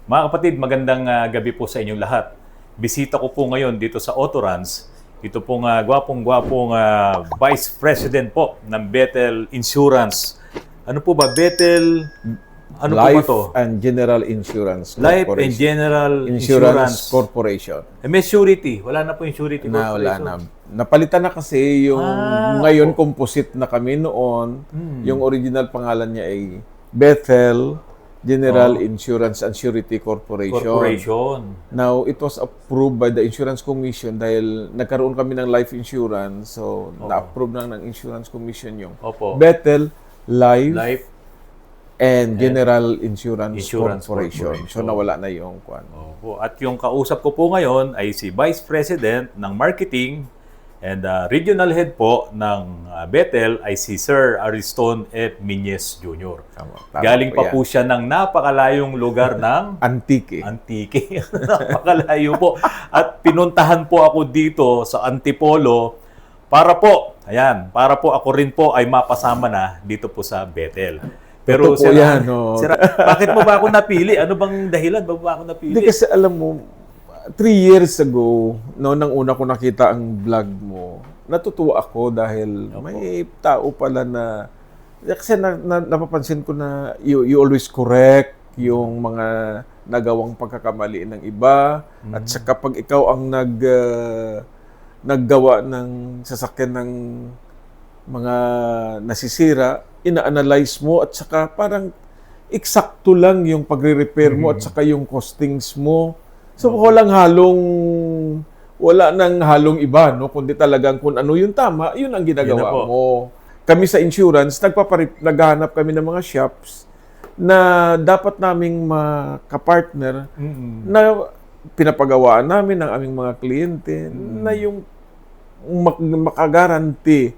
Mga kapatid, magandang gabi po sa inyong lahat. Bisita ko po ngayon dito sa Autorans. Ito pong gwapong-gwapong Vice President po ng Bethel Insurance. Ano po ba? Bethel, ano Life po ba to? and General Insurance Life and Corporation. General Insurance Corporation. May surety. Wala na po yung surety Na wala corporation. na. Napalitan na kasi yung ngayon opo. composite na kami noon. Yung original pangalan niya ay Bethel General Insurance and Surety Corporation. Now, it was approved by the Insurance Commission dahil nagkaroon kami ng life insurance. So, na-approve ng Insurance Commission yung Opo. Bethel Life, Life. and General Insurance Insurance Corporation. So, nawala na yung kwan. Opo. At yung kausap ko po ngayon ay si Vice President ng Marketing and Regional Head po ng Bethel ay si Sir Ariston F. Miñez Jr. Tama Galing pa yan. po siya ng napakalayong lugar ng Antique. Antique. Napakalayo po. At pinuntahan po ako dito sa Antipolo para po ako rin po ay mapasama na dito po sa Bethel. Pero Totoo po yan, no? Sir, bakit mo ba ako napili? Ano bang dahilan? Bakit mo ba ako napili? Hindi kasi alam mo, 3 years ago, nang una ko nakita ang vlog mo, natutuwa ako dahil may tao pala na, kasi napapansin ko na you always correct yung mga nagawang pagkakamali ng iba, at saka pag ikaw ang naggawa ng sasakyan ng mga nasisira, ina-analyze mo at saka parang eksakto lang yung pagre-repair mo at saka yung costings mo. So wala nang halong iba, no? Kundi talagang kung ano yung tama, yun ang ginagawa Yun na po. mo. Kami sa insurance, naghahanap kami ng mga shops na dapat naming makapartner na pinapagawaan namin ng aming mga kliyente na yung makagaranti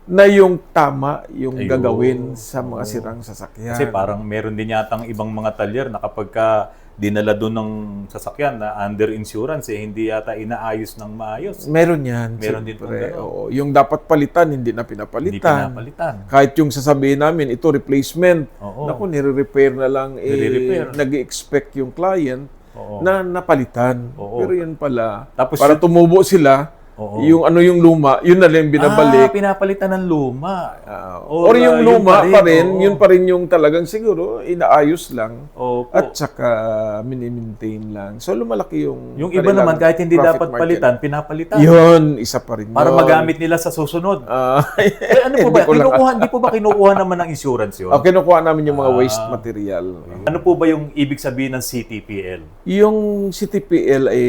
na yung tama yung Ayun. gagawin sa mga sirang sasakyan. Kasi parang meron din yatang ibang mga talyer na kapag ka dinala doon ng sasakyan na under insurance, hindi yata inaayos ng maayos. Meron yan. Meron din pong siyempre. gano'n. Oo. Yung dapat palitan, hindi na Hindi pinapalitan. pinapalitan. Kahit yung sasabihin namin, ito replacement. Oo. Naku, nire-repair na lang. Nire-repair. Nag-expect yung client Oo. na napalitan. Oo. Pero yun pala, Tapos para tumubo sila, Oo. yung luma, yun na lang binabalik. Pinapalitan ng luma. Or yung yun luma pa rin, oo. yun pa rin yung talagang siguro, inaayos lang. Opo. At saka mini-maintain lang. So lumalaki yung Yung iba kanilang naman, kahit hindi profit dapat margin. palitan, pinapalitan. Yun, isa pa rin Para yun. magamit nila sa susunod. Ano po hindi ba? ko lang- Hindi po ba kinukuha naman ng insurance yun? Okay, kinukuha namin yung mga waste material. Ano po ba yung ibig sabihin ng CTPL? Yung CTPL ay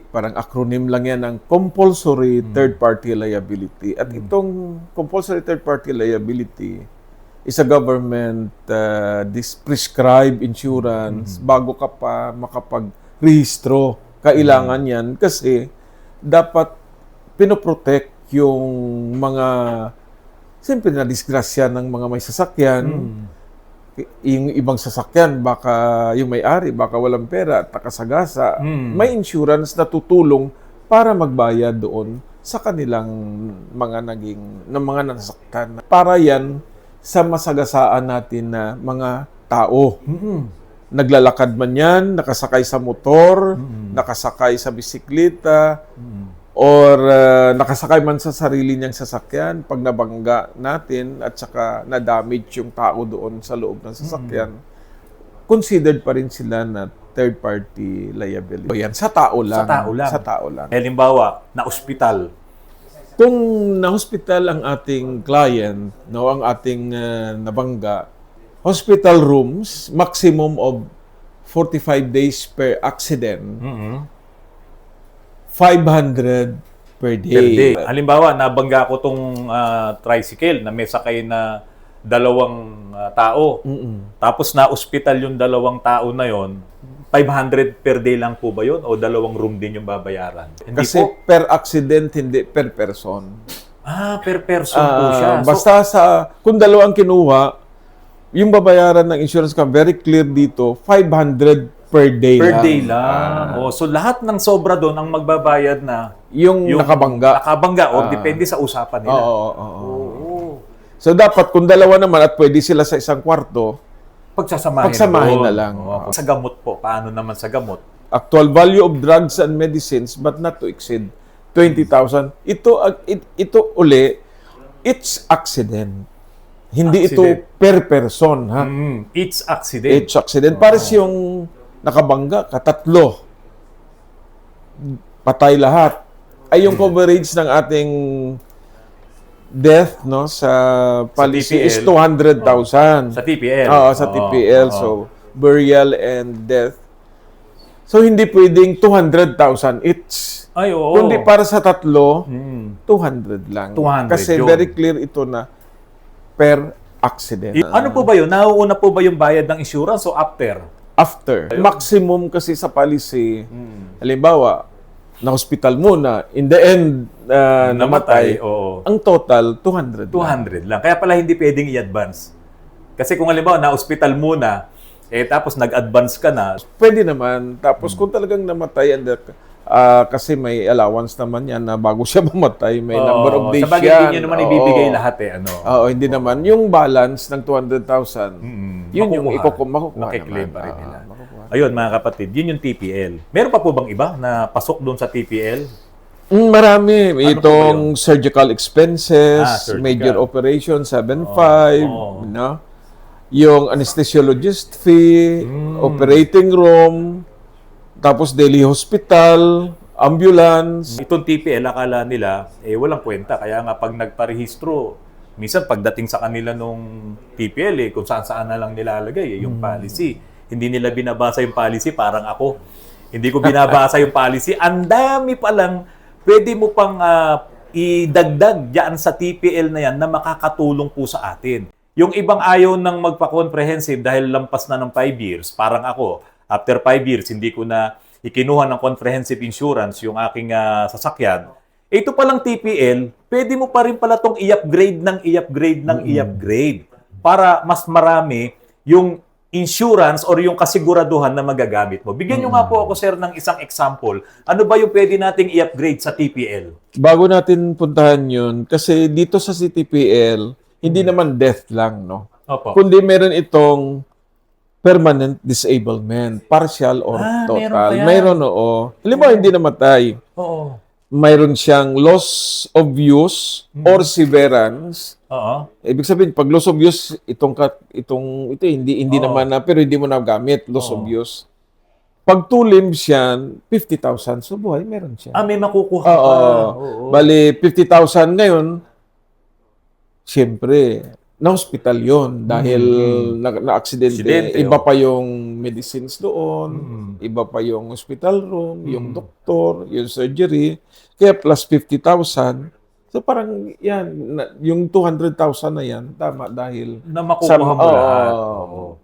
parang acronym lang yan ng Compulsory Third Party Liability. At itong Compulsory Third Party Liability is a government prescribed insurance bago ka pa makapag-rehistro. Kailangan yan kasi dapat pinoprotect yung mga siyempre na disgrasya ng mga may sasakyan. Yung ibang sasakyan, baka yung may-ari, baka walang pera at nakasagasa. May insurance na tutulong para magbayad doon sa kanilang mga mga nasaktan. Para yan sa masagasaan natin na mga tao. Naglalakad man yan, nakasakay sa motor, nakasakay sa bisikleta, or nakasakay man sa sarili niyang sasakyan, pag nabangga natin at saka na-damage yung tao doon sa loob ng sasakyan, considered pa rin sila na third-party liability. O yan, sa tao lang. Sa tao lang. Sa tao lang. Halimbawa, na ospital. Kung na-hospital ang ating client, no, ang ating nabangga, hospital rooms, maximum of 45 days per accident, 500 per day. Per day. Halimbawa, nabangga ko tong tricycle na may sakay na dalawang tao. Tapos na-ospital yung dalawang tao na yon. 500 per day lang po ba yun? O dalawang room din yung babayaran? Hindi Kasi po. per accident, hindi per person. Per person po siya. Basta kung dalawang kinuha, yung babayaran ng insurance company, very clear dito, 500 per day Per lang. day lang. So lahat ng sobra doon ang magbabayad na Yung nakabangga. Nakabangga o depende sa usapan nila. Oo. Oo. So dapat kung dalawa naman at pwede sila sa isang kwarto, Pagsamahin doon. na lang. Oo. Sa gamot po, paano naman sa gamot? Actual value of drugs and medicines but not to exceed 20,000. Ito uli, it's accident. Hindi ito per person, ha? It's accident. It's accident. Pares yung nakabangga ka, 3. Patay lahat. Ay yung coverage ng ating death, no, sa policy is TPL. 200,000. Sa TPL. Oo, sa TPL. So, burial and death. So, hindi pwedeng 200,000 each. Ay, oo. Kundi para sa 3, 200 lang. 200 Kasi yun. very clear ito na per accident. Ano po ba yun? Nauuna po ba yung bayad ng insurance o after? After. Maximum kasi sa policy, halimbawa, na-hospital muna, in the end, namatay, Oo. ang total, 200 lang. 200 lang. Kaya pala hindi pwedeng i-advance. Kasi kung halimbawa, na-hospital muna, tapos nag-advance ka na. Pwede naman. Tapos kung talagang namatay, kasi may allowance naman yan na bago siya mamatay, may number of days sa bagay, yan. hindi nyo naman ibibigay lahat Oo, hindi naman. Yung balance ng 200,000, yun yung makukuha Makiklaim naman. pa rin nila. Makukuha. Ayun, mga kapatid, yun yung TPL. Meron pa po bang iba na pasok doon sa TPL? Marami. Ano Itong surgical expenses, surgical. major operation, 7.5, no? Yung anesthesiologist fee, operating room, tapos daily hospital, ambulance. Itong TPL, akala nila, walang kwenta. Kaya nga pag nagparehistro, minsan pagdating sa kanila nung TPL, kung saan-saan na lang nilalagay, yung policy. Hindi nila binabasa yung policy, parang ako. Hindi ko binabasa yung policy. Ang dami palang, pwede mo pang idagdag dyan sa TPL na yan na makakatulong po sa atin. Yung ibang ayaw ng magpa-comprehensive dahil lampas na ng 5 years, parang ako, after 5 years, hindi ko na ikinuha ng comprehensive insurance yung aking sasakyan. Ito palang TPL, pwede mo pa rin pala itong i-upgrade ng i-upgrade ng i-upgrade para mas marami yung insurance or yung kasiguraduhan na magagamit mo. Bigyan nyo nga po ako, sir, ng isang example. Ano ba yung pwede nating i-upgrade sa TPL? Bago natin puntahan yun, kasi dito sa CTPL, hindi naman death lang, no? Opo. Kundi meron itong permanent disablement, partial or meron total. pa yan. Mayroon, oo. Halimbawa, hindi namatay. Oo. Mayroon siyang loss of use or severance. Oo. Ibig sabihin, pag loss of use, ito hindi naman na, pero hindi mo na gamit, loss of use. Pag 2 limbs yan, 50,000. So, buhay, meron siya. May makukuha Oo. pa. Oo. Bali, 50,000 ngayon, siyempre, na-hospital yun dahil na-aksidente. Aksidente, Iba pa yung medicines doon, iba pa yung hospital room, yung doktor, yung surgery, kaya plus 50,000. So parang yan, yung 200,000 na yan, tama dahil Na makukuha mo lahat. Oo.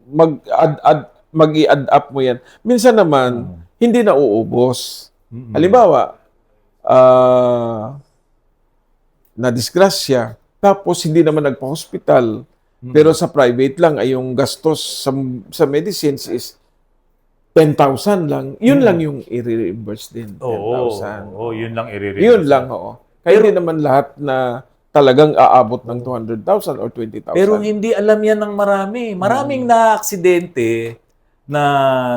mag-i-add up mo yan. Minsan naman, hindi na uubos. Halimbawa, na-disgrasya, tapos hindi naman nagpa-hospital, pero sa private lang ay yung gastos sa medicines is 10,000 lang. Yun lang yung i-reimburse din. 10,000. Oo, yun lang i-reimburse. Yun lang, oo. Kaya hindi naman lahat na talagang aabot ng 200,000 or 20,000. Pero hindi alam yan ng marami. Maraming na-aksidente na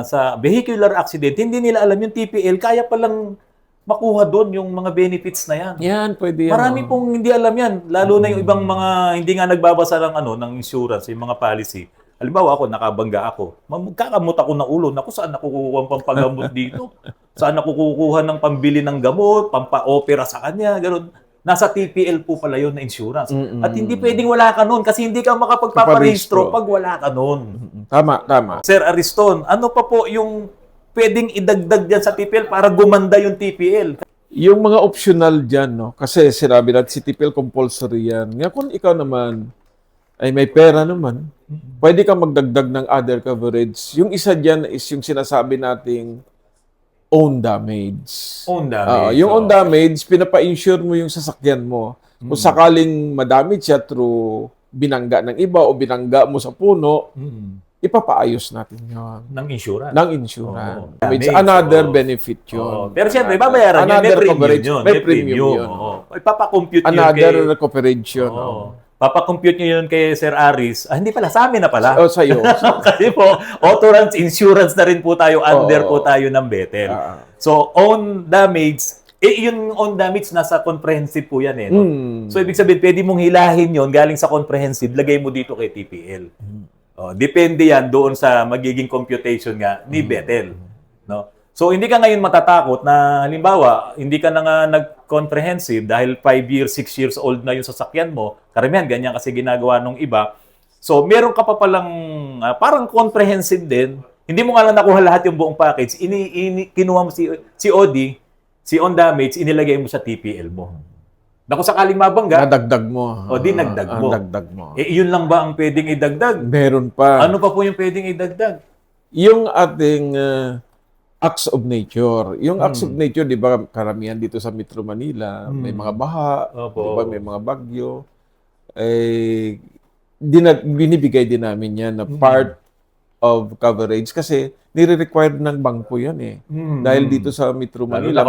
sa vehicular accident, hindi nila alam yung TPL, kaya palang makuha doon yung mga benefits na yan. Yan, pwede yan. Marami pong hindi alam yan. Lalo na yung ibang mga hindi nga nagbabasa ng insurance, yung mga policy. Halimbawa ako, nakabangga ako. Magkakamot ako ng ulo. Naku, saan nakukuha ang pampagamot dito? Saan nakukuha ng pambili ng gamot, pampa-opera sa kanya, gano'n. Nasa TPL po pala yun na insurance. At hindi pwedeng wala ka nun kasi hindi ka makapagpaparehistro pag wala ka nun. Tama. Sir Ariston, ano pa po yung pwedeng idagdag dyan sa TPL para gumanda yung TPL? Yung mga optional dyan, no? Kasi sinabi natin si TPL compulsory yan. Nga kung ikaw naman ay may pera naman, pwede kang magdagdag ng other coverage. Yung isa dyan is yung sinasabi nating own damage. Own damage. Yung own damage, pinapa-insure mo yung sasakyan mo. Kung sakaling madamage siya through binangga ng iba o binangga mo sa puno, ipapaayos natin yun. Ng insurance. Ng insurance. Oo. It's Damage, another oo. benefit yun. Oo. Pero siyempre, babayaran yun. May Another premium coverage. yun. May premium yun. Oo. Ipapakompute yun Another coverage yun. Oo. papakompute nyo yun kay Sir Aris. Hindi pala, sa amin na pala. O, sa'yo. Kasi po, autorance insurance na rin po tayo, under po tayo ng Bethel. So, own damage, yung own damage nasa comprehensive po yan no? So, ibig sabihin, pwede mong hilahin yon galing sa comprehensive, lagay mo dito kay TPL. Depende yan doon sa magiging computation nga ni Bethel. No? So, hindi ka ngayon matatakot na, halimbawa, hindi ka na nga nag-comprehensive dahil 5 years, 6 years old na yung sasakyan mo. Karamihan, ganyan kasi ginagawa nung iba. So, meron ka pa palang parang comprehensive din. Hindi mo nga lang nakuha lahat yung buong package. Kinuha mo si OD, si on damage, inilagay mo sa TPL mo. Na kung sakaling mabangga, nadagdag mo. O di nagdag mo. Nadagdag mo. Yun lang ba ang pwedeng idagdag? Meron pa. Ano pa po yung pwedeng idagdag? Yung ating acts of nature. Yung acts of nature, di ba, karamihan dito sa Metro Manila, may mga baha, di ba, may mga bagyo. Binibigay din namin yan na part of coverage kasi nire-required ng bangko yan Dahil dito sa Metro Manila,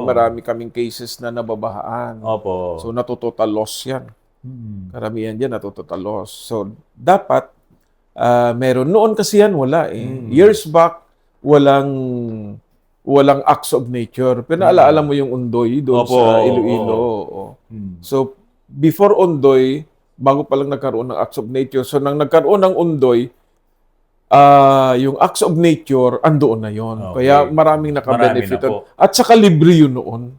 marami kaming cases na nababahaan. Opo. So, natutotal loss yan. Karamihan dyan, natutotal loss. So, dapat, meron. Noon kasi yan, wala Years back, walang acts of nature. Pero naalaala mo yung Ondoy doon sa Iloilo. So, before Ondoy, bago pa lang nagkaroon ng acts of nature. So, nang nagkaroon ng Ondoy, yung acts of nature, andoon na yon. Kaya maraming nakabenefit. At saka libre yun noon.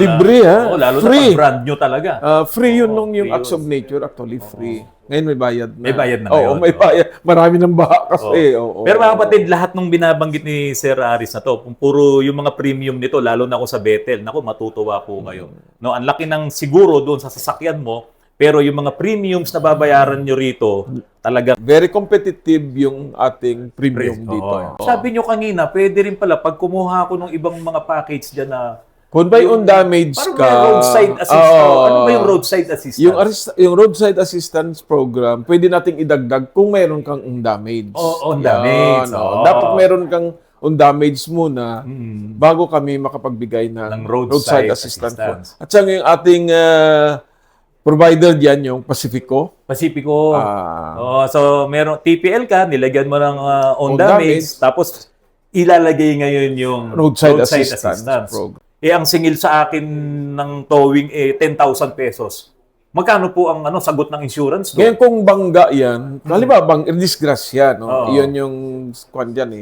Libre lalo free. Na brand new talaga. Free yun nung yung acts of nature, actually free. Ngayon may bayad na. May bayad na ngayon. May bayad. Marami ng baha kasi. Pero mga kapatid, lahat nung binabanggit ni Sir Aris na to, kung puro yung mga premium nito, lalo na kung sa Bethel, naku, matutuwa po kayo. No, ang laki ng siguro doon sa sasakyan mo, pero yung mga premiums na babayaran nyo rito, talaga very competitive yung ating premium dito. Sabi nyo kanina, pwede rin pala pag kumuha ako ng ibang mga package dyan na kung by on damage parang ka, may roadside assistance. Ano ba yung roadside assistance? Yung roadside assistance program, pwede nating idagdag kung mayroon kang on damage. On damage. Dapat mayroon kang on damage muna bago kami makapagbigay ng roadside assistance. At saka yung ating provider diyan yung Pacifico. So meron TPL ka, nilagyan mo ng on damage, tapos ilalagay ngayon yung roadside assistance program. Ang singil sa akin ng towing 10,000 pesos. Magkano po ang sagot ng insurance doon? Ngayon kung bangga yan, halimbawa disgrasya, iyon yung kwan dyan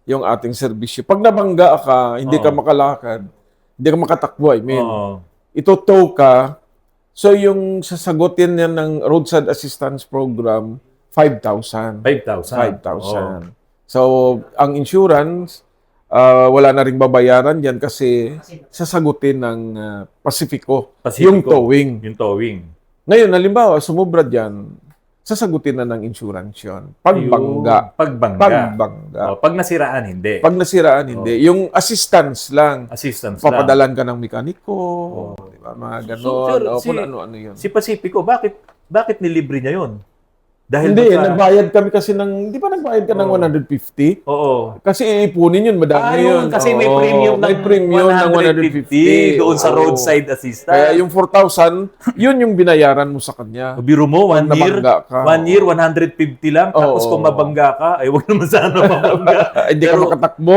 yung ating serbisyo. Pag nabangga ka, hindi ka makalakad, hindi ka makatakbo, ito tow ka, so yung sasagutin yan ng roadside assistance program, 5,000. 5,000. So, ang insurance, wala na ring babayaran yan kasi sasagutin ng Pacifico, yung towing. Ngayon, halimbawa, sumubra dyan, sasagutin na ng insurance yun. Pagbangga. Pag nasiraan, hindi. Yung assistance lang. Papadalan ka ng mekaniko. Diba? Mga ganon. Kung ano-ano yun. Si Pacifico, bakit nilibre niya yun? Dahil hindi, nagbayad kami kasi di ba nagbayad ka ng 150? Oo. Kasi iipunin yun, madami yun. Kasi may premium ng 150 doon sa roadside assistance. Kaya yung 4,000, yun yung binayaran mo sa kanya. Biro mo, 1 year, 150 lang. Tapos kung mabangga ka, wag naman sana mabangga. Hindi ka makatakbo.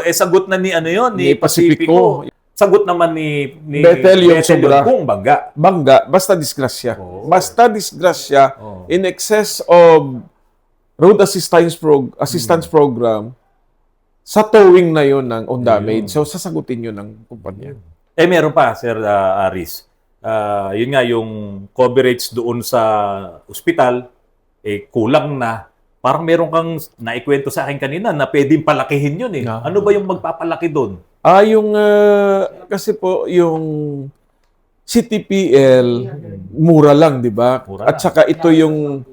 Sagot na ni Pacifico. Sagot naman ni Bethel yung sobra. Kung bangga. Basta disgrasya. Basta disgrasya in excess of road assistance program sa towing na yun ng on damage. So, sasagutin yun ng kumpanya. Meron pa, Sir Aris. Yun nga, yung coverage doon sa ospital, kulang na. Parang meron kang naikwento sa akin kanina na pwedeng palakihin yun Ano ba yung magpapalaki doon? Kasi po yung CTPL mura lang, di ba? At saka ito yung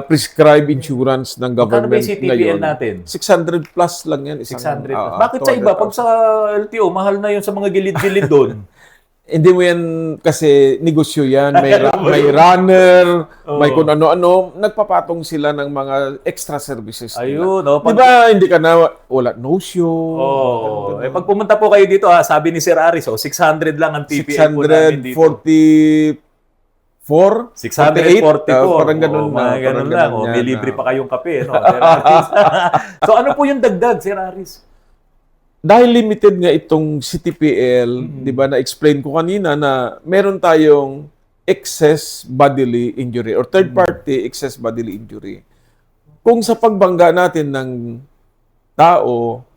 prescribed insurance ng government ngayon. Magkano ba yung CTPL natin? 600 plus lang yan. 600 plus. Bakit sa iba? Pag sa LTO, mahal na yun sa mga gilid-gilid doon. Hindi mo yan kasi negosyo yan. May runner, may kung ano-ano. Nagpapatong sila ng mga extra services nila. Diba, hindi ka na, wala, no show. Pag pumunta po kayo dito, sabi ni Sir Aris, 600 lang ang TPL po namin dito. 644. Parang ganun mga na. ganun Parang lang. ganun May yan, libre pa kayong kape, no? Sir Aris. So ano po yung dagdag, Sir Aris? Dahil limited nga itong CTPL, di ba, na-explain ko kanina na meron tayong excess bodily injury or third-party excess bodily injury. Kung sa pagbangga natin ng tao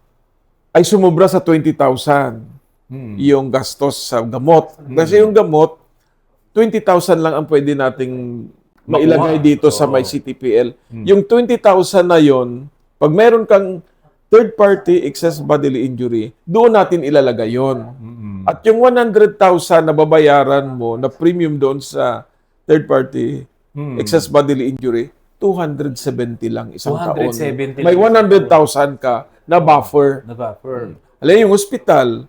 ay sumobra sa 20,000 yung gastos sa gamot. Kasi yung gamot, 20,000 lang ang pwede nating mailagay dito sa may CTPL. Yung 20,000 na yon, pag meron kang third-party excess bodily injury, doon natin ilalagay yon. At yung 100,000 na babayaran mo na premium doon sa third-party excess bodily injury, 270 lang isang taon. 270 May lang. 100,000 ka na buffer. Na-buffer. Alam, yung hospital,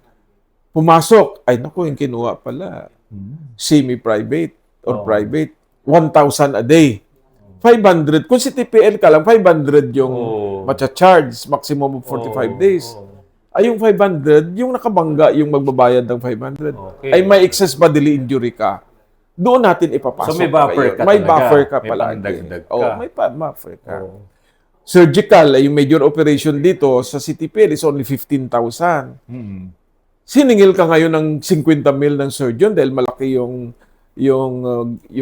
pumasok, ay naku, yung kinuha pala, semi-private or private, 1,000 a day. 500, kung si TPL ka lang, 500 yung matcha-charge, maximum of 45 days. Ay, yung 500, yung nakabangga, yung magbabayad ng 500, Okay. ay may excess bodily injury ka. Doon natin ipapasok. So, may buffer ngayon. ka May talaga. buffer ka May pala. pangdagdag ka. Oh, may buffer ka. Surgical, ay yung major operation dito sa CTPL is only 15,000. Siningil ka ngayon ng 50 mil ng surgeon dahil malaki yung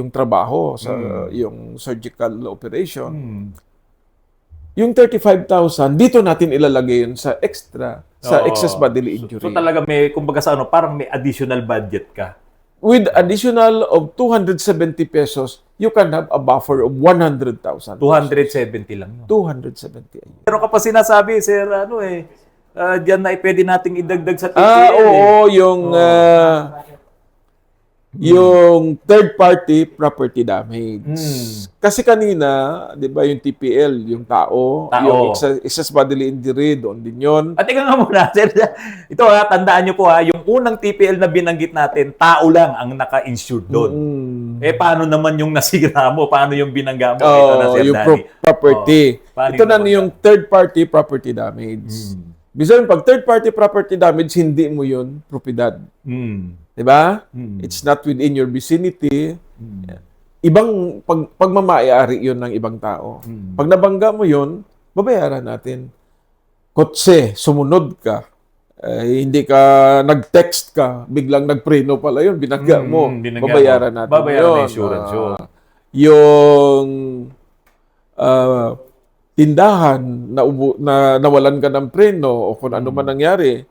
trabaho sa yung surgical operation. Yung 35,000 dito natin ilalagay yun sa extra sa excess bodily injury. So talaga may, kumbaga sa ano, parang may additional budget ka. With additional of 270 pesos, you can have a buffer of 100,000. 270 lang yun. 270 a year. Pero kapag sinasabi, Sir, ano diyan na pwede nating idagdag sa TPL. Oo, yung third party property damage. Kasi kanina, 'di ba, yung TPL, yung tao. Yung excess bodily injury, doon din 'yon. At ika nga muna, Sir. Ito tandaan niyo po yung unang TPL na binanggit natin, tao lang ang naka-insured doon. Paano naman yung nasira mo? Paano yung binangga mo? Ito na, Sir yung Danny. property. Ito na naman yung third party property damage. Bisan pag third party property damage, hindi mo 'yun propiedad. Diba? It's not within your vicinity. Ibang pagmamayari yun ng ibang tao. Pag nabangga mo yun, babayaran natin. Kotse, sumunod ka. Hindi ka nag-text ka, biglang nagpreno pala yun, binangga mo. Babayaran natin babayaran yun. na insurance yun. Yung tindahan na nawalan ka ng preno o kung ano man nangyari,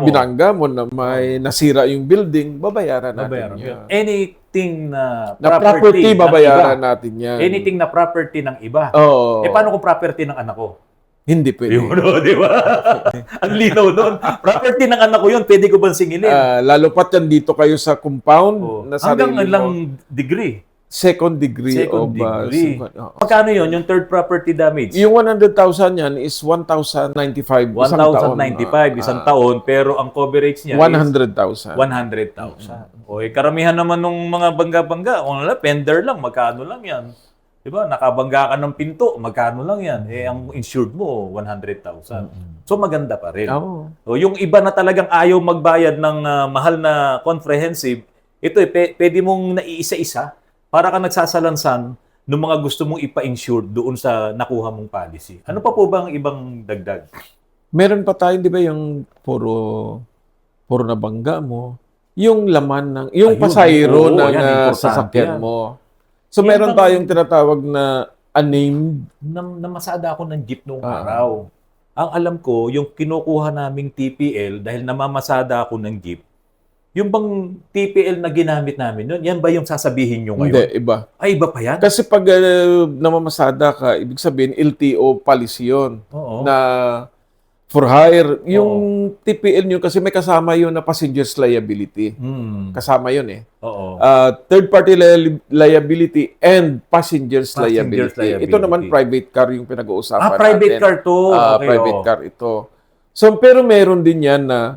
binangga mo na may nasira yung building, babayaran natin yan. Anything na property babayaran natin yan. Anything na property ng iba. Oo. Paano kung property ng anak ko? Hindi pwede. Yun, di ba? Ang linaw nun. Property ng anak ko yun, pwede ko bang singilin? Lalo pat yan dito kayo sa compound. Na hanggang sarili ilang mo. degree? Second degree. Magkano yun, yung third property damage? Yung 100,000 yan is 1,095 isang taon, pero ang coverage niya 100,000. 100,000. Karamihan naman ng mga bangga-bangga, fender lang, magkano lang yan? Diba? Nakabangga ka ng pinto, magkano lang yan? Ang insured mo, 100,000. So maganda pa rin. Yung iba na talagang ayaw magbayad ng mahal na comprehensive, ito pwede mong naiisa-isa para ka nagsasalansan ng mga gusto mong ipa-insure doon sa nakuha mong policy. Ano pa po ba ang ibang dagdag? Meron pa tayo, di ba, yung puro nabangga mo, yung laman yung pasahero ng sasakyan mo. So, meron tayong tinatawag na unnamed. Namasada ako ng jeep noong araw. Ang alam ko, yung kinukuha naming TPL, dahil namamasada ako ng jeep, yung bang TPL na ginamit namin nun, yan ba yung sasabihin nyo ngayon? Hindi, iba. Ay, iba pa yan? Kasi pag namamasada ka, ibig sabihin, LTO policy yun. Na for hire. Yung TPL nyo, kasi may kasama yun na passenger's liability. Kasama yun third party liability and passenger's liability. Ito naman private car yung pinag-uusapan natin. Private car to. Private car ito. So, pero meron din yan na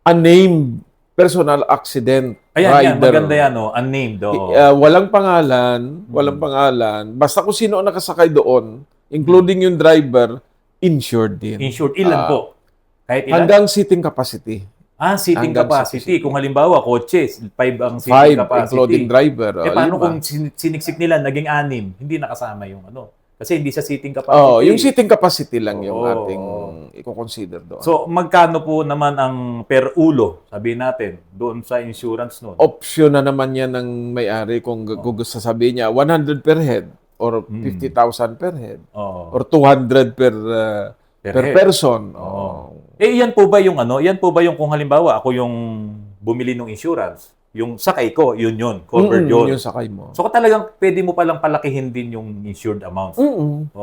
unnamed personal accident rider. Maganda yan, unnamed. Walang pangalan. Basta kung sino ang nakasakay doon, including yung driver, insured din. Insured. Ilan po? Kahit ilan? Hanggang seating capacity. Seating Hanggang sa capacity. Kung halimbawa, kotse, 5 ang seating 5, capacity. including driver. Paano 5. kung siniksik nila, naging 6? Hindi nakasama yung ano. Kasi hindi sa seating capacity. Yung seating capacity lang yung Oo. ating i-consider doon. So, magkano po naman ang per ulo, sabihin natin, doon sa insurance nun? Option na naman yan ng may-ari kung gusto sabihin niya 100 per head or 50,000 per head Oo. or 200 per Per head. person. Yan po ba yung ano? Yan po ba yung kung halimbawa ako yung bumili ng insurance, yung sakay ko, yun, covered yun. Yung sakay mo. So talagang pwede mo palang palakihin din yung insured amount.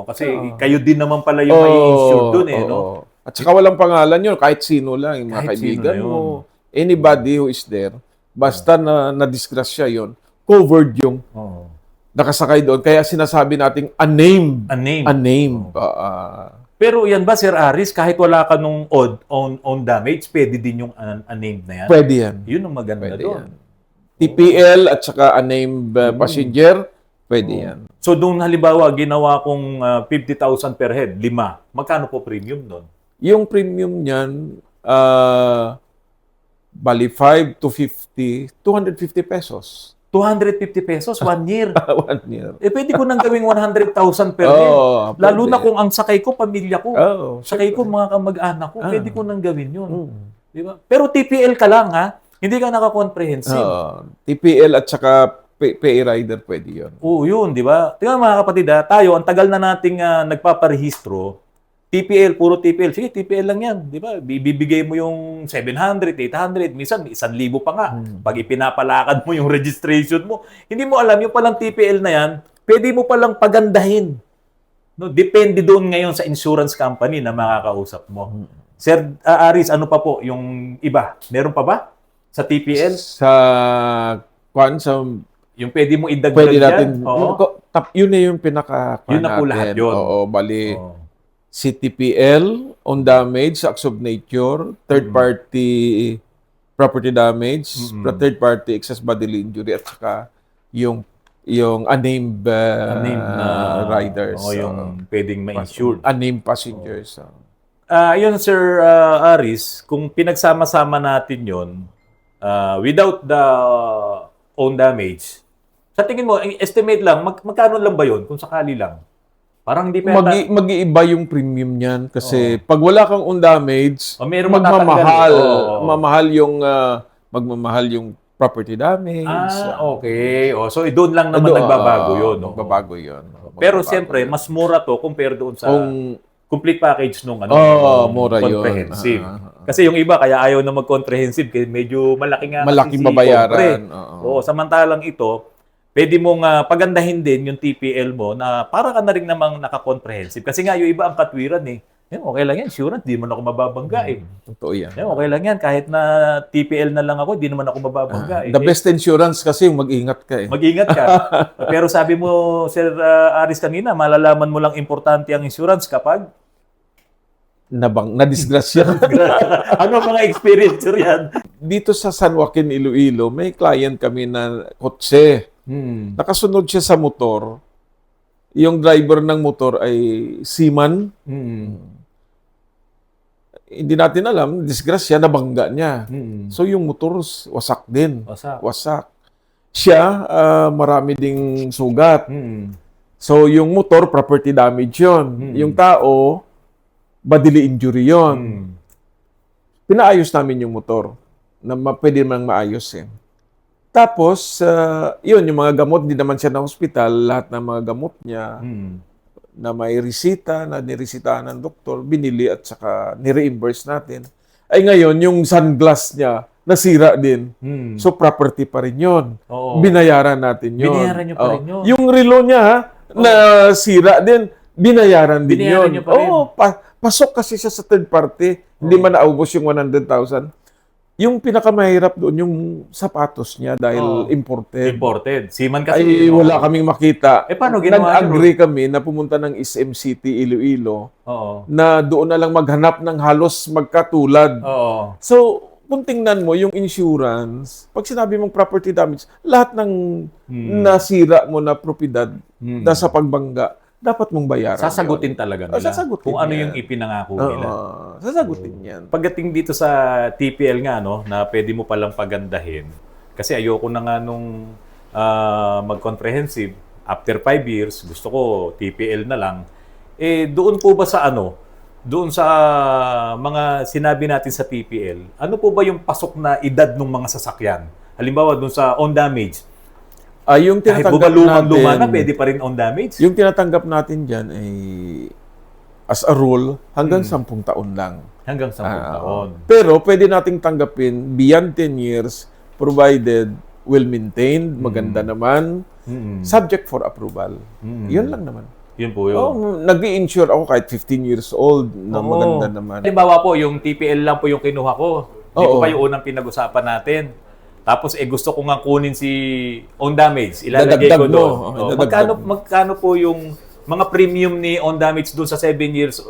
Kasi kayo din naman pala yung may insured dun no? At saka walang pangalan yun, kahit sino lang, yung mga Kahit sino kaibigan na yun. mo, anybody who is there, basta na-disgrasya yun, covered yung Oo. nakasakay doon. Kaya sinasabi nating unnamed. Unnamed. Pero yan ba, Sir Aris, kahit wala ka nung own damage, pwede din yung unnamed na yan? Pwede yan. Yun ang maganda Pwede doon. yan. TPL at saka unnamed passenger, pwede yan. So, doon halimbawa, ginawa kong 50,000 per head, 5. Magkano po premium doon? Yung premium niyan, bali 5 to 50, 250 pesos. 250 pesos, 1 year. 1 year. Pwede ko nang gawing 100,000 per head. Lalo pwede. na kung ang sakay ko, pamilya ko. Sakay ko, syempre. mga kamag-anak ko. Pwede ko nang gawin yun. Di ba? Pero TPL ka lang, ha? Hindi ka naka-comprehensive. TPL at saka pay rider, pwede yun. Oo, yun, di ba? Tingnan mga kapatid, tayo, ang tagal na nating nagpaparehistro, TPL, puro TPL. Sige, TPL lang yan, di ba? Bibigay mo yung 700, 800, minsan 1,000 pa nga. Pag ipinapalakad mo yung registration mo, hindi mo alam, yung palang TPL na yan, pwede mo palang pagandahin. No, depende doon ngayon sa insurance company na makakausap mo. Sir Aris, ano pa po yung iba? Meron pa ba sa TPL? Sa Yung pwede mo idagdag pwede yan? natin, Oo. yun na yung pinaka Yun na po lahat yun. Oo, bali, Oo. CTPL, on damage, acts of nature, third-party property damage, third-party excess bodily injury, at saka yung unnamed Unnamed na riders. o yung pwedeng ma-insured. Unnamed passengers. Yun, Sir Aris, kung pinagsama-sama natin yun, without the own damage, sa tingin mo, estimate lang, magkano lang ba yun kung sakali lang? Parang hindi pa Mag-iiba yung premium niyan kasi pag wala kang own damage, meron magmamahal. matatanggal. Magmamahal yung property damage. Okay. So, doon lang naman nagbabago yun. Magbabago yun. Pero siyempre, mas mura to compare doon sa complete package nung mura yun. comprehensive. Kasi yung iba, kaya ayaw na mag-comprehensive kasi medyo malaki nga. Malaking babayaran. Samantalang ito, pwede mong pagandahin din yung TPL mo na para ka na rin namang naka-comprehensive. Kasi nga, yung iba ang katwiran okay lang yan, insurance, di man ako mababangga Totoo yan. Okay lang yan, kahit na TPL na lang ako, di naman ako mababangga The best insurance kasi yung mag-ingat ka Mag-ingat ka. Pero sabi mo, Sir Aris kanina, malalaman mo lang importante ang insurance kapag na-disgrasya. ano mga experience yan? Dito sa San Joaquin, Iloilo, may client kami na kotse. Nakasunod siya sa motor. Yung driver ng motor ay seaman. Hindi natin alam, disgrasya, nabangga niya. So yung motor wasak din. Wasak. Siya, marami ding sugat. So yung motor, property damage yun. Yung tao, bodily injury yun. Pinaayos namin yung motor na pwede mang maayos Tapos, yun, yung mga gamot, hindi naman siya na hospital. Lahat ng mga gamot niya na may resita, na niresitahan ng doktor, binili at saka ni-reimburse natin. Ay ngayon, yung sunglass niya, nasira din. So, property pa rin yun. Binayaran natin yun. Binayaran niyo pa rin yun. Yung relo niya, nasira din, binayaran din yun. Niyo pa rin. Pasok kasi siya sa third party. Hindi man naubos yung 100,000. Yung pinakamahirap doon, yung sapatos niya dahil imported. Seaman kasi. Ay, wala kaming makita. Paano ginawa? Nag-agree kami na pumunta ng SM City, Iloilo, na doon na lang maghanap ng halos magkatulad. So, kung tingnan mo, yung insurance, pag sinabi mong property damage, lahat ng nasira mo na propiedad nasa pagbangga, dapat mong bayaran. Sasagutin talaga nila. Sasagutin kung ano yan. yung ipinangako Oo, nila. sasagutin yan. Pagdating dito sa TPL nga, no, na pwede mo palang pagandahin, kasi ayoko na nga nung mag-comprehensive, after 5 years, gusto ko TPL na lang. Doon po ba sa doon sa mga sinabi natin sa TPL, ano po ba yung pasok na edad ng mga sasakyan? Halimbawa, doon sa on damage, Yung kahit tinatanggap luma na, natin, pwede pa rin on damage? yung tinatanggap natin dyan ay, as a rule, hanggang 10 taon lang. Hanggang 10 taon. Pero pwede nating tanggapin beyond 10 years, provided well-maintained, maganda naman, subject for approval. Yun lang naman. Yun po yun. Nag-i-insure ako kahit 15 years old na maganda naman. Halimbawa po, yung TPL lang po yung kinuha ko. Hindi ko Oo. pa yung unang pinag-usapan natin. Tapos gusto ko nga kunin si on damage. Ilalagay ko Dadagdag mo. doon. Dadagdag Magkano po yung mga premium ni on damage doon sa 7 years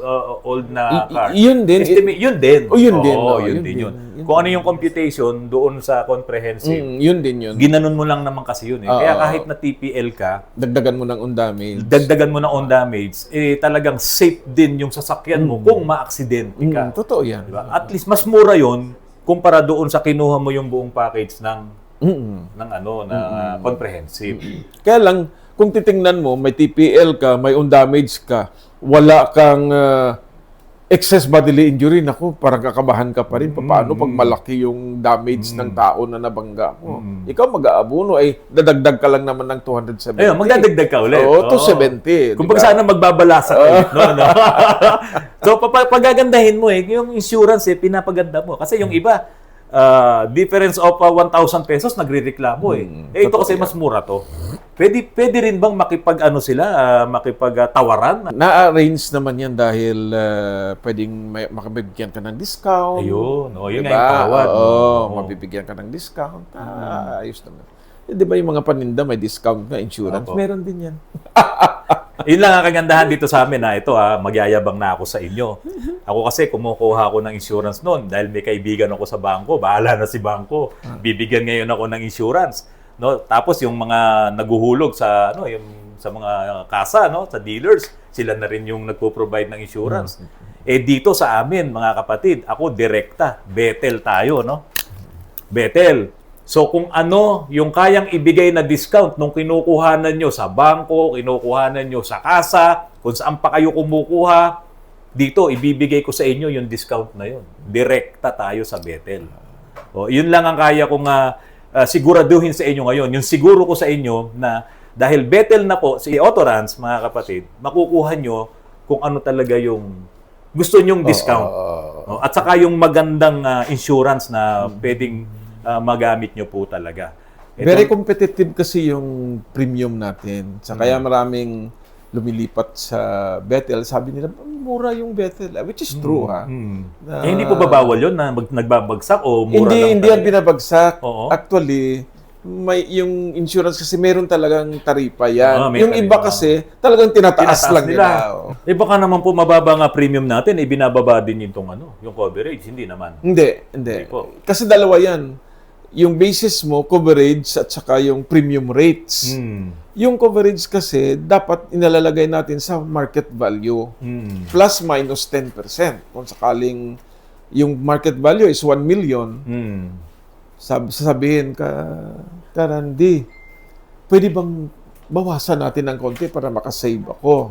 old na car? Yun din. Yun din. Yun din. Oo, yun din yun. Kung ano yung computation doon sa comprehensive, Yun din yun. ginanon mo lang naman kasi yun. Kaya kahit na TPL ka, Dagdagan mo ng on damage. dagdagan mo na on damage, talagang safe din yung sasakyan mo kung ma-aksidente ka. Totoo yan. Diba? At least mas mura yon kumpara doon sa kinuha mo yung buong package ng comprehensive. Kaya lang, kung titingnan mo, may TPL ka, may on damage ka, wala kang excess bodily injury, naku, parang kakabahan ka pa rin. Paano pag malaki yung damage ng tao na nabangga mo? Ikaw mag-aabuno, dadagdag ka lang naman ng 270. Ayun, magdadagdag ka ulit. Oo, 270. Kung baga sana magbabalasa ka. No. So, pagagandahin mo yung insurance, pinapaganda mo. Kasi yung iba, difference of 1,000 pesos, nagre-reklamo ito kasi mas mura to. Pwede rin bang makipagtawaran? Na-arrange naman yan dahil pwedeng makabigyan ka ng discount. Ayun. Yun nga Diba? yung tawad. Mabibigyan ka ng discount. Ayos naman. Di ba yung mga paninda may discount na insurance? Opo. Meron din yan. Yun lang ang kagandahan dito sa amin ito magyayabang na ako sa inyo. Ako kasi kumukuha ako ng insurance noon dahil may kaibigan ako sa bangko, bahala na si bangko. Bibigyan ngayon ako ng insurance, no? Tapos yung mga naguhulog sa yung sa mga kasa, no, sa dealers, sila na rin yung nagpo-provide ng insurance. Dito sa amin, mga kapatid, ako direkta, Betel tayo, no? Betel. So kung ano yung kayang ibigay na discount nung kinukuhanan nyo sa bangko, kinukuhanan nyo sa kasa, kung saan pa kayo kumukuha, dito ibibigay ko sa inyo yung discount na yun. Direkta tayo sa Betel. Yun lang ang kaya kong siguraduhin sa inyo ngayon. Yung siguro ko sa inyo na dahil Betel na po si Autorans, mga kapatid, makukuha nyo kung ano talaga yung gusto nyong discount. At saka yung magandang insurance na pwedeng magamit nyo po talaga. Very competitive kasi yung premium natin. Kaya maraming lumilipat sa Betel. Sabi nila, mura yung Betel. Which is true, ha? Hindi po ba bawal yun na nagbabagsak o mura lang? Hindi yan binabagsak. Oo. Actually, may yung insurance kasi meron talagang taripa yan. May Yung iba taripa. kasi talagang tinataas lang nila. Baka naman po mababa nga premium natin, binababa din yung yung coverage. Hindi naman. Hindi. po. Kasi dalawa yan. Yung basis mo, coverage, at saka yung premium rates. Yung coverage kasi, dapat inalalagay natin sa market value. Plus minus 10%. Kung sakaling yung market value is 1 million, sasabihin ka, Randy, pwede bang bawasan natin ng konti para makasave ako?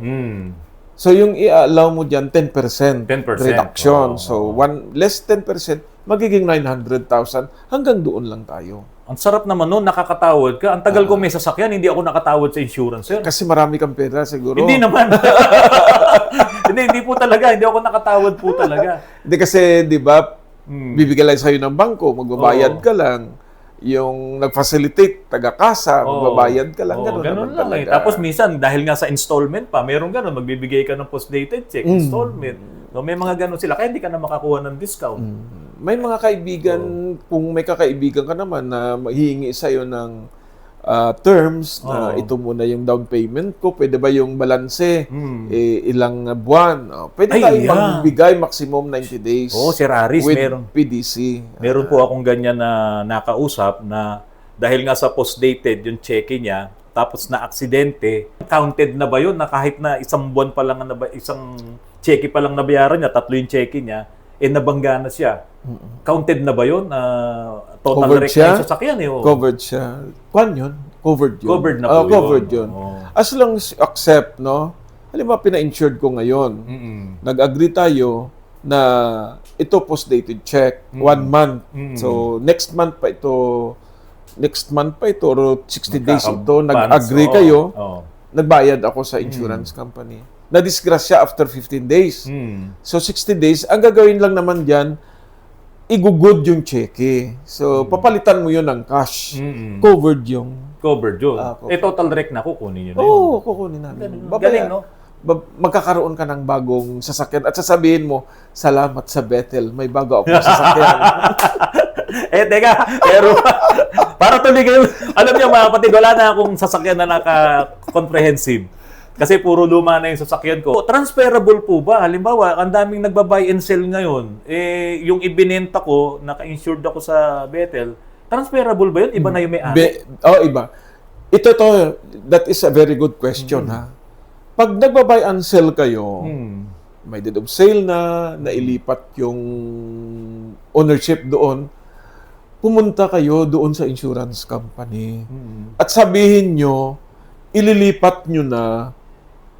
So, yung i-allow mo dyan, 10%, 10%. reduction. So, less 10%, magiging 900,000. Hanggang doon lang tayo. Ang sarap naman nun, nakakatawad ka. Ang tagal ko may sasakyan, hindi ako nakatawad sa insurance, sir. Kasi marami kang pera siguro. Hindi naman. hindi po talaga. Hindi ako nakatawad po talaga. Hindi kasi, di ba, bibigyan lang sa'yo ng bangko, magbabayad ka lang. Yung nag-facilitate, taga-kasa, magbabayad ka lang. Ganun lang eh. Tapos minsan, dahil nga sa installment pa, meron ganun, magbibigay ka ng post-dated check, installment. So, may mga ganun sila, kaya hindi ka na makakuha ng discount. May mga kaibigan, kung may kakaibigan ka naman na hihingi sa'yo ng terms na ito muna yung down payment ko, pwede ba yung balanse ilang buwan? Pwede tayong magbigay maximum 90 days. Sir Aris, with meron. PDC. Meron po akong ganyan na nakausap na dahil nga sa post-dated yung cheque niya, tapos na aksidente, counted na ba yun na kahit na isang buwan pa lang, isang cheque pa lang nabayaran niya, 3 yung cheque niya, nabangga na siya. Counted na ba yun? Total Covered wreck siya? na yung sasakyan eh. Oh. Covered siya. Kwan yun? Covered yun. Covered na po yun. Covered yun. Oh. As long as you accept, no? Halimbawa, pina-insured ko ngayon. Nag-agree tayo na ito post-dated check, 1 month. So, next month pa ito, or 60 days ito, nag-agree kayo, nagbayad ako sa insurance company. Na-disgrasya after 15 days. So, 60 days, ang gagawin lang naman dyan, igugod yung cheque. So, papalitan mo yun ng cash. Covered yung... Covered yun. covered. Total wreck na, kukunin yun. Oo, kukunin namin. Galing, no? Magkakaroon ka ng bagong sasakyan at sasabihin mo, salamat sa Bethel, may bago akong sasakyan. Teka, pero para tuloy kayo, alam niyo mga kapatid, wala na akong sasakyan na naka-comprehensive. Kasi puro luma na yung sasakyan ko. Transferable po ba? Halimbawa, ang daming nagba-buy and sell ngayon. Yung ibinenta ko, naka-insured ako sa Bethel, transferable ba yun? Iba na yung may-ari? Iba. That is a very good question, ha? Pag nagba-buy and sell kayo, may deed of sale na, nailipat yung ownership doon, pumunta kayo doon sa insurance company. At sabihin nyo, ililipat nyo na,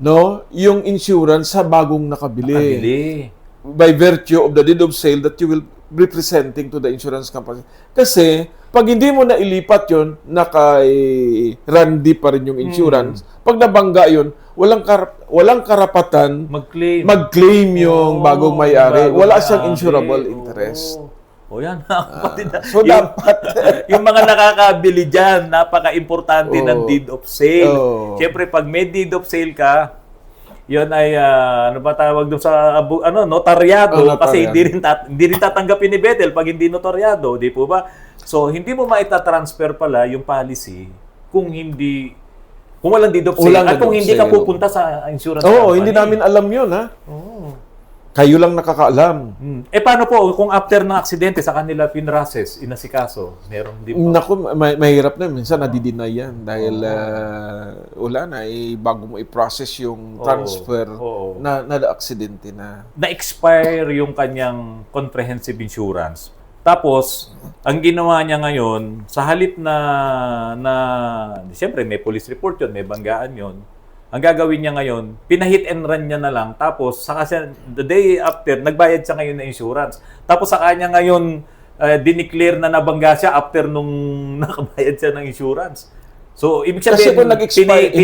no, yung insurance sa bagong nakabili. By virtue of the deed of sale that you will be presenting to the insurance company. Kasi, pag hindi mo na ilipat yun, naka-randy pa rin yung insurance. Pag nabangga yun, walang karapatan mag-claim yung bagong may-ari. Wala siyang insurable interest. Yan, kapatid. So, dapat... yung mga nakakabili dyan, napaka-importante ng deed of sale. Siyempre, pag may deed of sale ka, yun ay, ano ba tawag doon sa, notaryado. Kasi hindi rin tatanggapin ni Bethel pag hindi notaryado. Di po ba? So, hindi mo maitatransfer pala yung policy kung walang deed of sale. At kung hindi ka pupunta sa insurance company. Hindi namin alam yun, ha? Kayo lang nakakaalam. Paano po kung after ng aksidente sa kanila pinrases, inasikaso? Meron din po? Naku, mahirap na. Minsan nadi-deny yan dahil wala na. Bago mo i-process yung transfer na aksidente na. Na-expire yung kanyang comprehensive insurance. Tapos, ang ginawa niya ngayon, sa halip na siyempre may police report yun, may banggaan yun. Ang gagawin niya ngayon, pinahit and run niya na lang. Tapos, the day after, nagbayad siya ngayon na insurance. Tapos, sa kanya ngayon, dineclare na nabangga siya after nung nakabayad siya ng insurance. So, ibig sabihin, kasi kung nag-expire,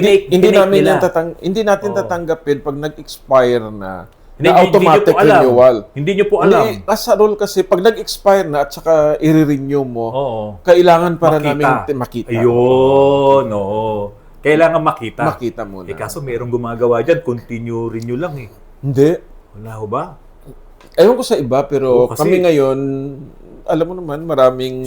hindi natin tatanggapin pag nag-expire na automatic renewal. Hindi nyo po alam. As a rule kasi, pag nag-expire na at saka i-renew mo, kailangan para namin makita. Ayun, kailangan makita. Makita muna. Kaso merong gumagawa dyan, continue renew lang eh. Hindi. Wala ho ba? Ewan ko sa iba, pero kami ngayon, alam mo naman, maraming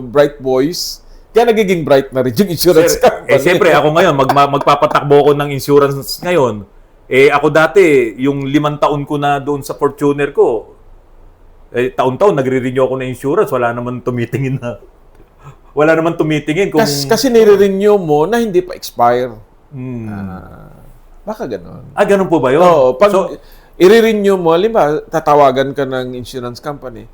bright boys. Kaya nagiging bright na rin yung insurance company. Siyempre, ako ngayon, magpapatakbo ko ng insurance ngayon. Ako dati, yung 5 taon ko na doon sa Fortuner ko, taon-taon, nagre-renew ako ng insurance, wala naman tumitingin na. Wala naman tumitingin kung... Kasi nire-renew mo na hindi pa expire. Baka gano'n. Ganun po ba yun? Oo. Pag i-renew mo, tatawagan ka ng insurance company.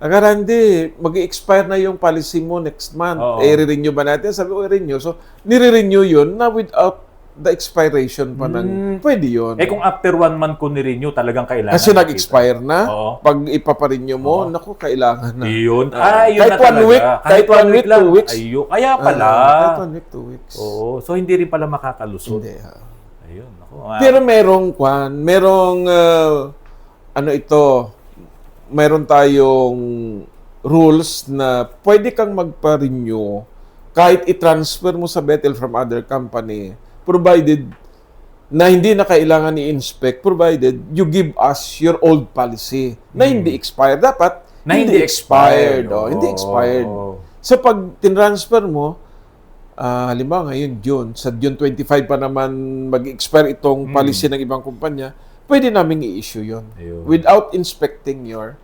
Hindi, mag-expire na yung policy mo next month. I-renew ba natin? Sabi ko, i-renew. So, nire-renew yun na without the expiration pa ng... Pwede yun. Kung after 1 month ko ni-renew, talagang kailangan. Kasi nag-expire na. Pag ipaparenew mo, naku, kailangan na. Yun. Yun kahit na 1 week, kahit 1 week, 2 weeks. Kaya pala. Kahit 1 week, 2 weeks. So, hindi rin pala makakalusot. Hindi. Ayun. Naku, pero meron tayong rules na pwede kang magpa-renew kahit i-transfer mo sa Bethel from other company, provided na hindi na kailangan i-inspect, provided you give us your old policy na hindi expired. Dapat hindi expired. Hindi expired. So pag tinransfer mo, halimbawa ngayon June, sa June 25 pa naman mag-expire itong policy ng ibang kumpanya, pwede namin i-issue yun without inspecting your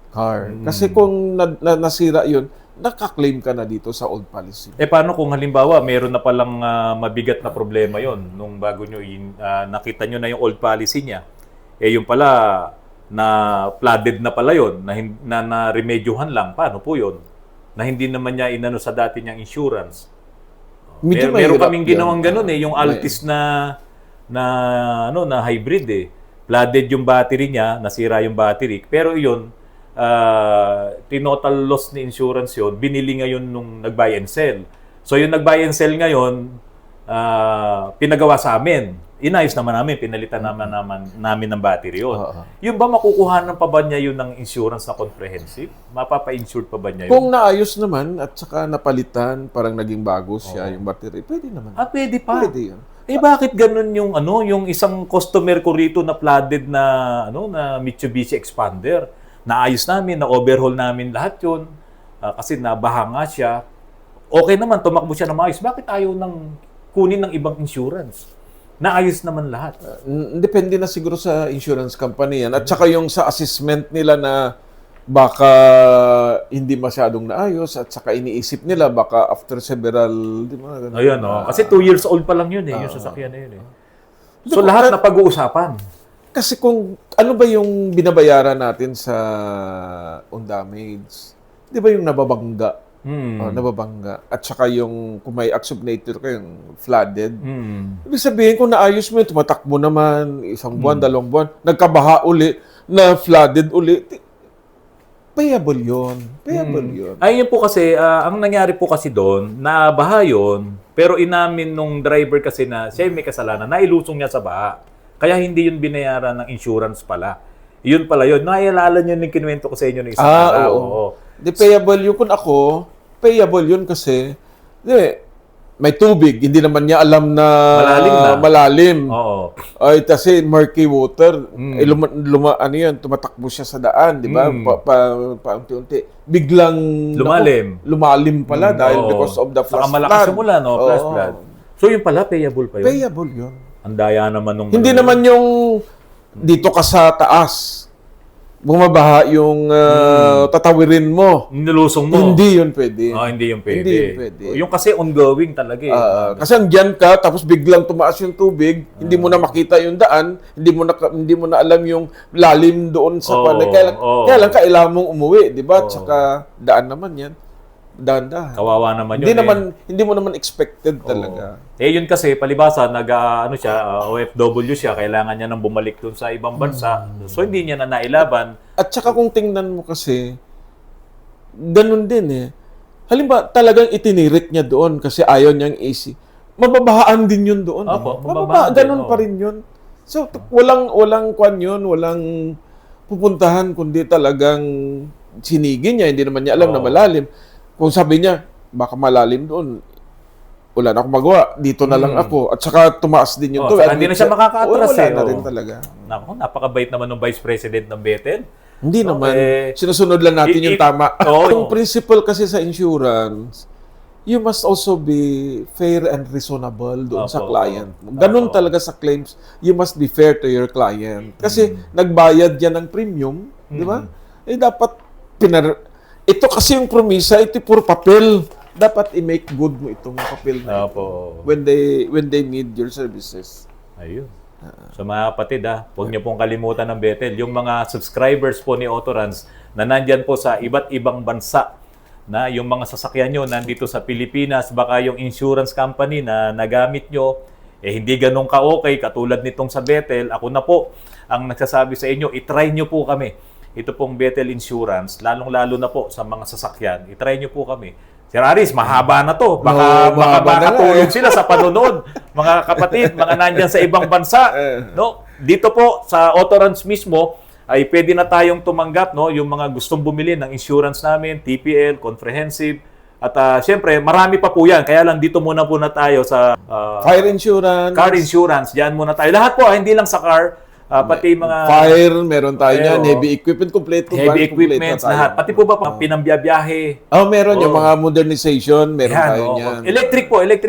car. Kasi kung nasira yun, nakaklaim ka na dito sa old policy. Paano kung halimbawa meron na palang mabigat na problema yon nung bago nyo nakita nyo na yung old policy niya? Yung pala na flooded na pala yon na remedyohan lang. Paano po yon? Na hindi naman niya inano sa dati niyang insurance. Medyo Meron mahirap kaming yan. ginawang ganun yung Altis na hybrid Flooded yung battery niya, nasira yung battery. Pero yun, tinotal loss ni insurance yun, binili ngayon nung nag-buy and sell. So yung nag-buy and sell ngayon, pinagawa sa amin. Inayos naman namin, pinalitan namin ng battery yun. Yung ba makukuhanan pa ba niya yun ng insurance na comprehensive? Mapapa-insured pa ba niya yun? Kung naayos naman at saka napalitan, parang naging bago siya yung battery, pwede naman. Pwede pa. Pwede yun. Bakit ganun yung isang customer ko rito na flooded na Mitsubishi Expander? Naayos namin, na-overhaul namin lahat yun. Kasi nabaha nga siya. Okay naman, tumakbo siya na maayos. Bakit ayaw nang kunin ng ibang insurance? Naayos naman lahat. Depende na siguro sa insurance company yan. At saka yung sa assessment nila na baka hindi masyadong naayos at saka iniisip nila baka after several, di ba? Ganun. Ayun, kasi 2 years old pa lang yun yung sasakyan na yun So lahat na pag-uusapan. Kasi kung ano ba yung binabayaran natin sa on damage, di ba yung nababangga? Nababangga. At saka yung kung may acts of nature ka, yung flooded. Ibig sabihin, kung naayos mo yun, tumatakbo naman, 1 buwan, 2 buwan, nagkabaha uli, na flooded uli, payable yun. Payable yun. Ayun po kasi, ang nangyari po kasi doon, nabaha yun, pero inamin nung driver kasi na siya may kasalanan, nailusong niya sa baha. Kaya hindi yun binayaran ng insurance pala. Yun pala yun. Naialala niyo yung kinuwento ko sa inyo ng isang araw. Oo. Di payable yun. Kung ako, payable yun kasi may tubig. Hindi naman niya alam na malalim. Oo. Ay, kasi murky water. Tumatakbo siya sa daan, di ba? Paunti-unti. Biglang lumalim pala dahil because of the flash flood. Saka malakas yung ulan, flash flood. So yun pala, payable pa yun? Payable yun. Ang daya naman nung... Hindi naman yung dito ka sa taas, bumabaha yung tatawirin mo. Nilusong mo. Hindi yun pwede. Hindi yun pwede. Hindi yun pwede. Yung kasi ongoing talaga kasi andyan ka, tapos biglang tumaas yung tubig, hindi mo na makita yung daan, hindi mo na alam yung lalim doon sa panay. Kaya lang kailangan mong umuwi, di ba? Tsaka daan naman yan. Dahan-dahan. Kawawa naman yun. Hindi mo naman expected talaga. Yun kasi, palibasa, OFW siya, kailangan niya nang bumalik dun sa ibang bansa. So, hindi niya na nailaban. At saka kung tingnan mo kasi, ganun din Halimbawa, talagang itinirik niya doon kasi ayaw niyang AC. Mababahaan din yun doon. Ganun pa rin yun. So, walang kwan yun, walang pupuntahan, kundi talagang sinigin niya. Hindi naman niya alam na malalim. Kung sabi niya, baka malalim doon, wala na akong magawa. Dito na lang ako. At saka tumaas din yung hindi na siya makaka-atras wala na rin talaga. Napakabait naman ng Vice President ng Bethel. Hindi naman. Sinusunod lang natin yung tama. Yung principle kasi sa insurance, you must also be fair and reasonable doon sa client. Ganun talaga sa claims. You must be fair to your client. Kasi nagbayad yan ng premium, di ba? Dapat ito kasi yung promisa, ito puro papel. Dapat i-make good mo itong papel na ito when they need your services. Ayun. So mga kapatid, huwag niyo pong kalimutan ng Bethel. Yung mga subscribers po ni Autorans na nandyan po sa iba't ibang bansa, na yung mga sasakyan nyo nandito sa Pilipinas, baka yung insurance company na nagamit nyo, hindi ganun ka-okay, katulad nitong sa Bethel. Ako na po ang nagsasabi sa inyo, itry nyo po kami. Ito pong Bethel Insurance, lalong-lalo na po sa mga sasakyan. I-try nyo po kami. Sir Aris, mahaba na to. Baka makatulog sila sa panonood. Mga kapatid, mga nandyan sa ibang bansa. Dito po, sa Autorans mismo, ay pwede na tayong tumanggap, yung mga gustong bumili ng insurance namin, TPL, comprehensive. At syempre, marami pa po yan. Kaya lang dito muna po na tayo sa fire insurance, car insurance. Diyan muna tayo. Lahat po, hindi lang sa car. Pati mga fire, meron tayo niyan, heavy equipment, heavy equipment, lahat. Pati po ba pinambiyabiyahe? Meron yung mga modernization, meron tayo niyan. Electric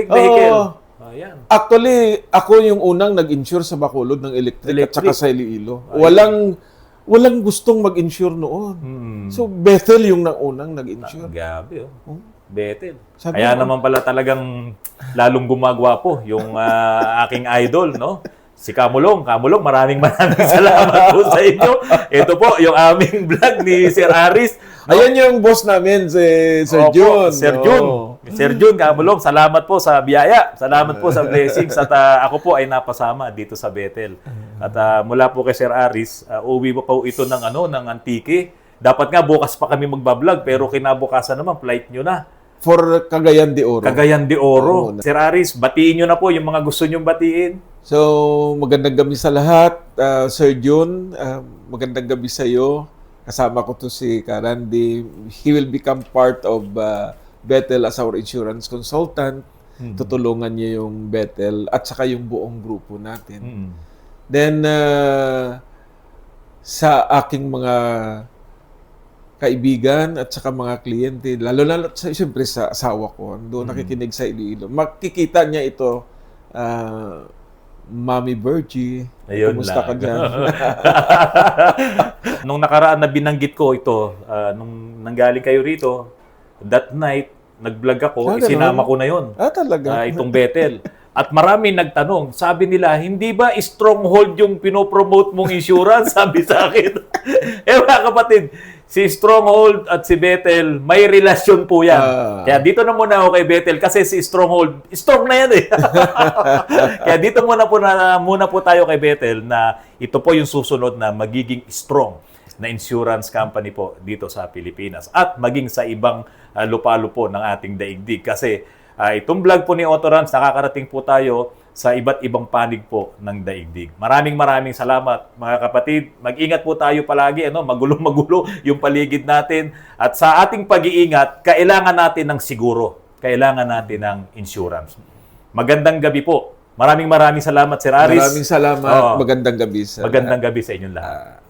vehicle. Actually, ako yung unang nag-insure sa Bacolod ng electric. At saka sa Iloilo. walang gustong mag-insure noon. So, Bethel yung naunang nag-insure. Gabi, oh. Bethel. Sabi Kaya mo, naman pala talagang lalong gumagawa po yung aking idol, no? Si Kamulong. Kamulong, maraming salamat po sa inyo. Ito po, yung aming vlog ni Sir Aris. Ayan yung boss namin, si Sir Opo, Jun. Sir Jun. Sir Jun, Kamulong, salamat po sa biyaya. Salamat po sa blessings. At ako po ay napasama dito sa Bethel. At mula po kay Sir Aris, uwi po po ito ng Antique. Dapat nga bukas pa kami magbablog, pero kinabukasan naman, flight nyo na. For Cagayan de Oro. Cagayan de Oro. Oo. Sir Aris, batiin nyo na po yung mga gusto nyong batiin. So, magandang gabi sa lahat. Sir Jun, magandang gabi sa iyo. Kasama ko to si Karandi. He will become part of Bethel as our insurance consultant. Tutulungan niya yung Bethel at saka yung buong grupo natin. Then, sa aking mga kaibigan at saka mga kliyente, lalo siyempre sa asawa ko, doon nakikinig sa Iloilo. Makikita niya ito, Mami Virgie, Ayun kumusta lang. ka dyan? Nung nakaraan na binanggit ko ito, nung nanggaling kayo rito, that night, nag-vlog ako, ganun? isinama ko na yon Talaga? itong Bethel. At marami nagtanong, sabi nila, hindi ba stronghold yung pinopromote mong insurance? Sabi sa akin. Mga kapatid, si Stronghold at si Bethel, may relasyon po yan. Kaya dito na muna ako kay Bethel kasi si Stronghold, strong na yan eh. Kaya dito muna po tayo kay Bethel na ito po yung susunod na magiging strong na insurance company po dito sa Pilipinas at maging sa ibang lupalo po ng ating daigdig. Kasi itong vlog po ni Otto Rams, nakakarating po tayo sa iba't ibang panig po ng daigdig. Maraming salamat mga kapatid. Mag-ingat po tayo palagi, magulo-magulo yung paligid natin. At sa ating pag-iingat, kailangan natin ng siguro. Kailangan natin ng insurance. Magandang gabi po. Maraming salamat, Sir Aris. Maraming salamat. Magandang gabi sa Magandang gabi sa inyong lahat.